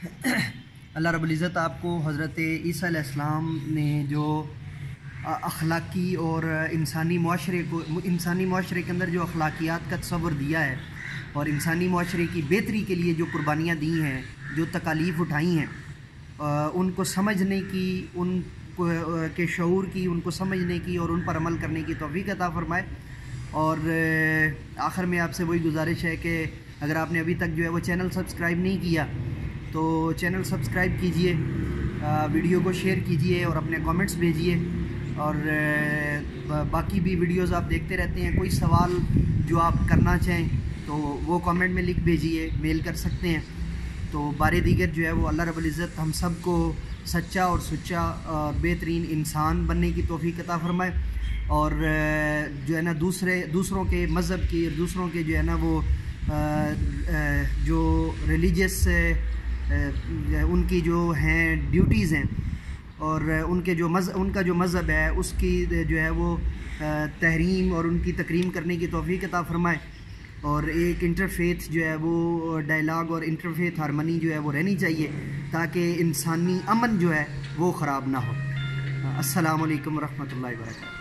اللہ رب العزت آپ کو حضرت عیسیٰ علیہ السلام نے جو اخلاقی اور انسانی معاشرے کے اندر جو اخلاقیات کا تصور دیا ہے اور انسانی معاشرے کی بہتری کے لیے جو قربانیاں دی ہیں، جو تکالیف اٹھائی ہیں، ان کو سمجھنے کی، ان کے شعور کی، ان کو سمجھنے کی اور ان پر عمل کرنے کی توفیق عطا فرمائے۔ اور آخر میں آپ سے وہی گزارش ہے کہ اگر آپ نے ابھی تک جو ہے وہ چینل سبسکرائب نہیں کیا تو چینل سبسکرائب کیجئے، ویڈیو کو شیئر کیجئے اور اپنے کامنٹس بھیجئے، اور باقی بھی ویڈیوز آپ دیکھتے رہتے ہیں۔ کوئی سوال جو آپ کرنا چاہیں تو وہ کامنٹ میں لکھ بھیجئے، میل کر سکتے ہیں۔ تو بارے دیگر جو ہے وہ اللہ رب العزت ہم سب کو سچا اور سچا اور بہترین انسان بننے کی توفیق عطا فرمائے، اور جو ہے نا دوسروں کے مذہب کی، دوسروں کے جو ہے نا وہ جو ریلیجیس ان کی جو ہیں ڈیوٹیز ہیں اور ان کا جو مذہب ہے اس کی جو ہے وہ تحریم اور ان کی تکریم کرنے کی توفیق عطا فرمائے، اور ایک انٹرفیتھ جو ہے وہ ڈائلاگ اور انٹرفیتھ ہارمنی جو ہے وہ رہنی چاہیے تاکہ انسانی امن جو ہے وہ خراب نہ ہو۔ السلام علیکم ورحمۃ اللہ وبرکاتہ۔